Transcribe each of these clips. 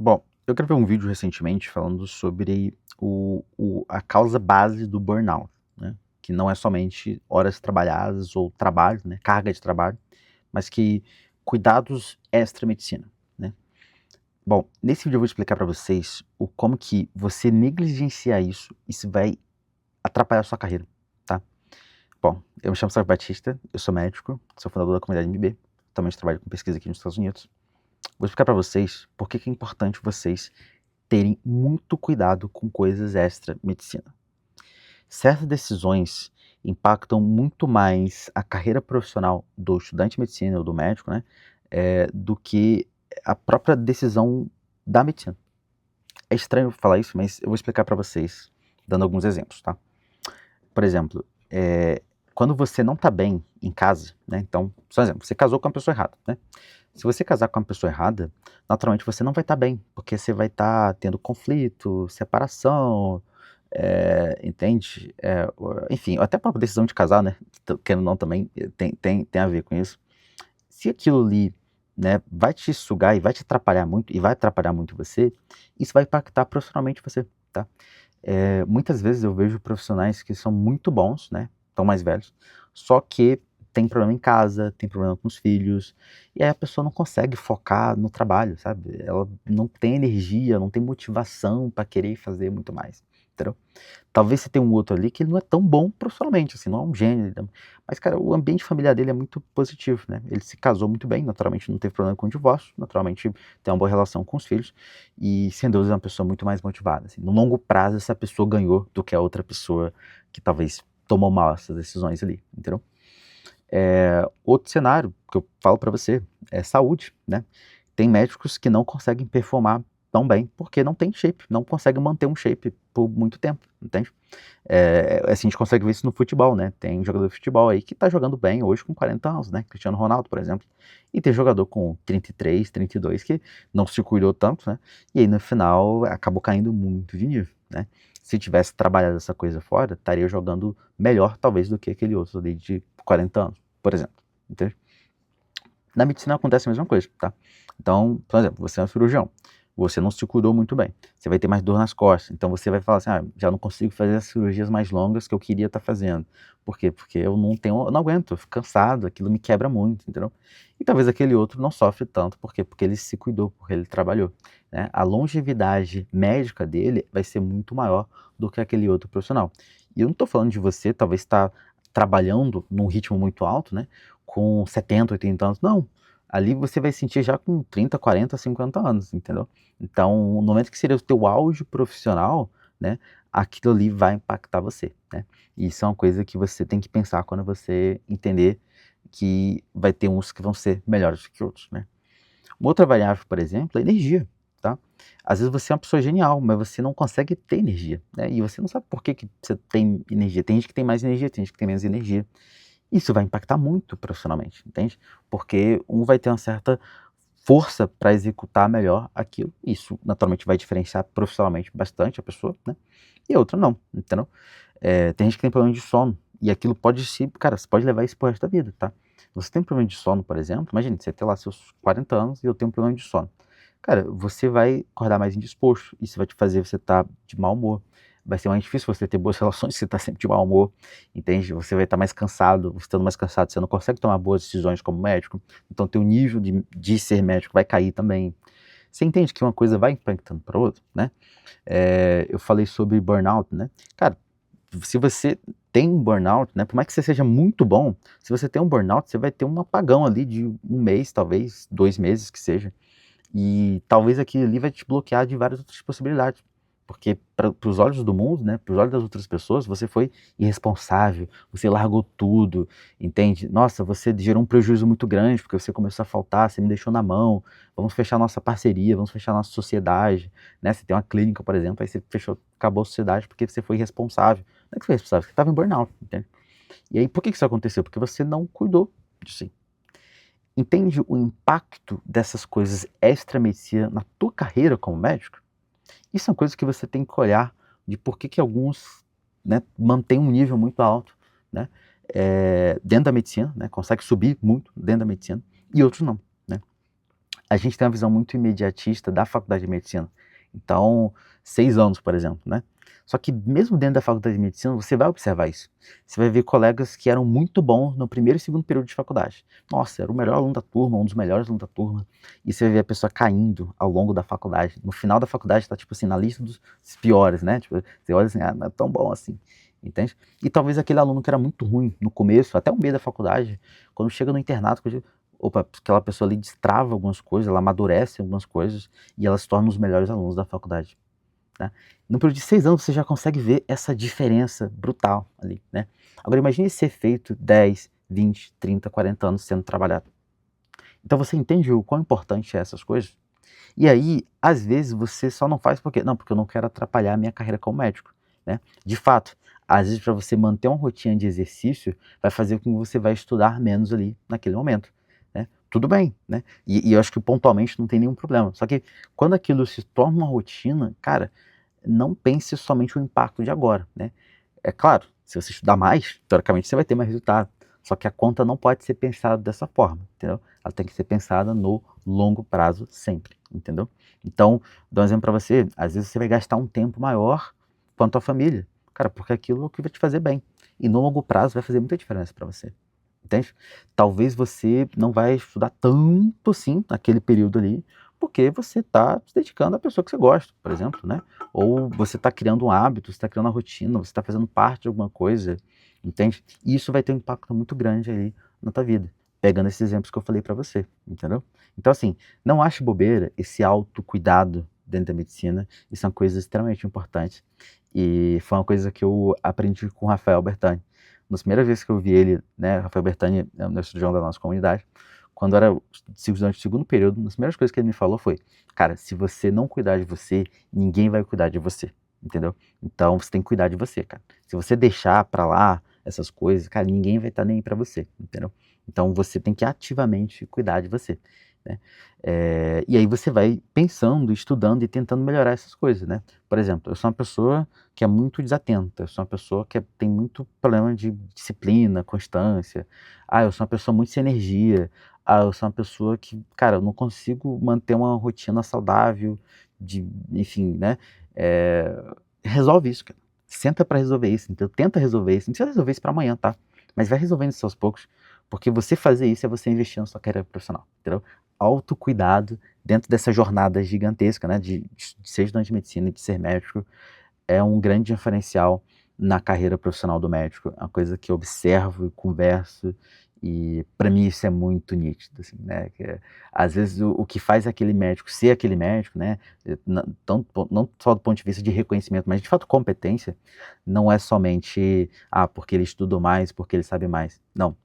Bom, eu gravei um vídeo recentemente falando sobre a causa base do burnout, né? Que não é somente horas trabalhadas ou trabalho, né? Carga de trabalho, mas que cuidados extra-medicina, né? Bom, nesse vídeo eu vou explicar para vocês como que você negligenciar isso vai atrapalhar a sua carreira, tá? Bom, eu me chamo Sérgio Batista, eu sou médico, sou fundador da comunidade MB, também trabalho com pesquisa aqui nos Estados Unidos. Vou explicar para vocês por que é importante vocês terem muito cuidado com coisas extra-medicina. Certas decisões impactam muito mais a carreira profissional do estudante de medicina ou do médico, né, do que a própria decisão da medicina. É estranho falar isso, mas eu vou explicar para vocês, dando alguns exemplos, tá? Por exemplo, quando você não tá bem em casa, né, então, só um exemplo, você casou com a pessoa errada, né? Se você casar com a pessoa errada, naturalmente você não vai estar bem, porque você vai estar tendo conflito, separação, entende? Enfim, até a própria decisão de casar, né? Querendo ou não também tem a ver com isso. Se aquilo ali, né, vai te sugar e vai te atrapalhar muito, e vai atrapalhar muito você, isso vai impactar profissionalmente você, tá? Muitas vezes eu vejo profissionais que são muito bons, né, estão mais velhos, só que tem problema em casa, tem problema com os filhos, e aí a pessoa não consegue focar no trabalho, sabe? Ela não tem energia, não tem motivação para querer fazer muito mais, entendeu? Talvez você tenha um outro ali que ele não é tão bom profissionalmente, assim, não é um gênio, mas, cara, o ambiente familiar dele é muito positivo, né? Ele se casou muito bem, naturalmente não teve problema com o divórcio, naturalmente tem uma boa relação com os filhos, e sem dúvida é uma pessoa muito mais motivada, assim. No longo prazo, essa pessoa ganhou do que a outra pessoa que talvez tomou mal essas decisões ali, entendeu? Outro cenário que eu falo para você é saúde, né? Tem médicos que não conseguem performar tão bem porque não tem shape, não conseguem manter um shape por muito tempo, entende? Assim, a gente consegue ver isso no futebol, né? Tem jogador de futebol aí que tá jogando bem hoje com 40 anos, né? Cristiano Ronaldo, por exemplo. E tem jogador com 33, 32 que não se cuidou tanto, né? E aí no final acabou caindo muito de nível, né? Se tivesse trabalhado essa coisa fora, estaria jogando melhor talvez do que aquele outro ali de 40 anos, por exemplo, entende? Na medicina acontece a mesma coisa, tá? Então, por exemplo, você é um cirurgião, você não se cuidou muito bem, você vai ter mais dor nas costas, então você vai falar assim, já não consigo fazer as cirurgias mais longas que eu queria estar fazendo. Por quê? Porque eu não aguento, eu fico cansado, aquilo me quebra muito, entendeu? E talvez aquele outro não sofre tanto, por quê? Porque ele se cuidou, porque ele trabalhou, né? A longevidade médica dele vai ser muito maior do que aquele outro profissional. E eu não estou falando de você, talvez estar trabalhando num ritmo muito alto, né? Com 70, 80 anos, não. Ali você vai sentir já com 30, 40, 50 anos, entendeu? Então, no momento que seria o teu auge profissional, né, aquilo ali vai impactar você, né? E isso é uma coisa que você tem que pensar quando você entender que vai ter uns que vão ser melhores que outros, né? Uma outra variável, por exemplo, é a energia, tá? Às vezes você é uma pessoa genial, mas você não consegue ter energia, né? E você não sabe por que você tem energia. Tem gente que tem mais energia, tem gente que tem menos energia. Isso vai impactar muito profissionalmente, entende? Porque um vai ter uma certa força para executar melhor aquilo. Isso naturalmente vai diferenciar profissionalmente bastante a pessoa, né? E a outra não, entendeu? Tem gente que tem problema de sono e aquilo pode se, cara, você pode levar isso pro resto da vida, tá? Você tem problema de sono, por exemplo, imagina, você tem lá seus 40 anos e eu tenho um problema de sono. Cara, você vai acordar mais indisposto, isso vai te fazer você estar de mau humor. Vai ser mais difícil você ter boas relações se você está sempre de mau humor, entende? Você vai estar mais cansado, você estando mais cansado, você não consegue tomar boas decisões como médico, então teu nível de ser médico vai cair também. Você entende que uma coisa vai impactando para outra, né? Eu falei sobre burnout, né? Cara, se você tem um burnout, né, por mais que você seja muito bom, se você tem um burnout, você vai ter um apagão ali de um mês, talvez, 2 meses que seja. E talvez aquilo ali vai te bloquear de várias outras possibilidades. Porque para os olhos do mundo, né, para os olhos das outras pessoas, você foi irresponsável, você largou tudo, entende? Nossa, você gerou um prejuízo muito grande porque você começou a faltar, você me deixou na mão, vamos fechar nossa parceria, vamos fechar nossa sociedade, né? Você tem uma clínica, por exemplo, aí você fechou, acabou a sociedade porque você foi irresponsável. Não é que foi irresponsável, você estava em burnout, entende? E aí, por que isso aconteceu? Porque você não cuidou de si. Entende o impacto dessas coisas extra-medicina na tua carreira como médico? Isso é uma coisa que você tem que olhar de por que alguns, né, mantêm um nível muito alto, né, dentro da medicina, né, consegue subir muito dentro da medicina, e outros não, né. a gente tem uma visão muito imediatista da faculdade de medicina. Então, 6 anos, por exemplo, né? Só que mesmo dentro da faculdade de medicina, você vai observar isso. Você vai ver colegas que eram muito bons no primeiro e segundo período de faculdade. Nossa, era o melhor aluno da turma, um dos melhores alunos da turma. E você vai ver a pessoa caindo ao longo da faculdade. No final da faculdade, tá tipo assim, na lista dos piores, né? Tipo, você olha assim, ah, não é tão bom assim. Entende? E talvez aquele aluno que era muito ruim no começo, até o meio da faculdade, quando chega no internato, opa, aquela pessoa ali destrava algumas coisas, ela amadurece algumas coisas e ela se torna os melhores alunos da faculdade, né? No período de 6 anos você já consegue ver essa diferença brutal ali, né? Agora imagine esse efeito 10, 20, 30, 40 anos sendo trabalhado. Então você entende o quão importante é essas coisas? E aí, às vezes, você só não faz porque não, porque eu não quero atrapalhar a minha carreira como médico, né. De fato, às vezes para você manter uma rotina de exercício, vai fazer com que você vai estudar menos ali naquele momento, né. Tudo bem, né, e eu acho que pontualmente não tem nenhum problema, só que quando aquilo se torna uma rotina, cara, não pense somente o impacto de agora, né. É claro, se você estudar mais, teoricamente você vai ter mais resultado. Só que a conta não pode ser pensada dessa forma, entendeu? Ela tem que ser pensada no longo prazo sempre, entendeu? Então, dou um exemplo para você, às vezes você vai gastar um tempo maior com a tua família, cara, porque aquilo é o que vai te fazer bem. E no longo prazo vai fazer muita diferença para você, entende? Talvez você não vai estudar tanto assim naquele período ali, porque você está se dedicando à pessoa que você gosta, por exemplo, né? Ou você está criando um hábito, você está criando uma rotina, você está fazendo parte de alguma coisa, entende? E isso vai ter um impacto muito grande aí na tua vida, pegando esses exemplos que eu falei para você, entendeu? Então, assim, não ache bobeira esse autocuidado dentro da medicina, isso é uma coisa extremamente importante. E foi uma coisa que eu aprendi com o Rafael Bertani. Nas primeiras vezes que eu vi ele, né, Rafael Bertani é um cirurgião da nossa comunidade, quando era durante o segundo período, uma das primeiras coisas que ele me falou foi: cara, se você não cuidar de você, ninguém vai cuidar de você, entendeu? Então você tem que cuidar de você, cara. Se você deixar pra lá essas coisas, cara, ninguém vai estar nem aí pra você, entendeu? Então você tem que ativamente cuidar de você, né? E aí você vai pensando, estudando e tentando melhorar essas coisas, né? Por exemplo, eu sou uma pessoa que é muito desatenta, eu sou uma pessoa que tem muito problema de disciplina, constância. Ah, eu sou uma pessoa muito sem energia. Ah, eu sou uma pessoa que, cara, eu não consigo manter uma rotina saudável, de, enfim, né? Eh, Resolve isso, cara. Senta pra resolver isso, então tenta resolver isso. Não precisa resolver isso pra amanhã, tá? Mas vai resolvendo isso aos poucos, porque você fazer isso é você investir na sua carreira profissional, entendeu? Autocuidado dentro dessa jornada gigantesca, né? De ser estudante de medicina e de ser médico é um grande diferencial na carreira profissional do médico. É uma coisa que eu observo e converso, e para mim isso é muito nítido, assim, né, às vezes o que faz aquele médico ser aquele médico, né, não só do ponto de vista de reconhecimento, mas de fato competência, não é somente, porque ele estudou mais, porque ele sabe mais. Não,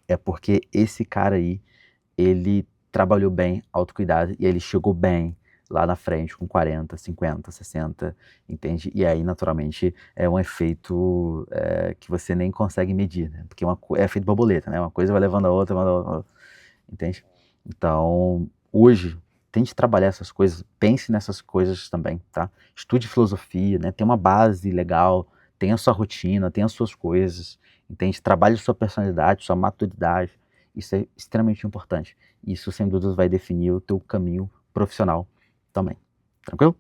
é porque esse cara aí, ele trabalhou bem autocuidado e ele chegou bem lá na frente com 40, 50, 60, entende? E aí, naturalmente, é um efeito, que você nem consegue medir, né, porque é efeito borboleta, né, uma coisa vai levando a outra, levando a outra, entende? Então, hoje, tente trabalhar essas coisas, pense nessas coisas também, tá? Estude filosofia, né, tenha uma base legal, tenha a sua rotina, tenha as suas coisas, entende? Trabalhe sua personalidade, sua maturidade, isso é extremamente importante. Isso, sem dúvidas, vai definir o teu caminho profissional também. Tranquilo?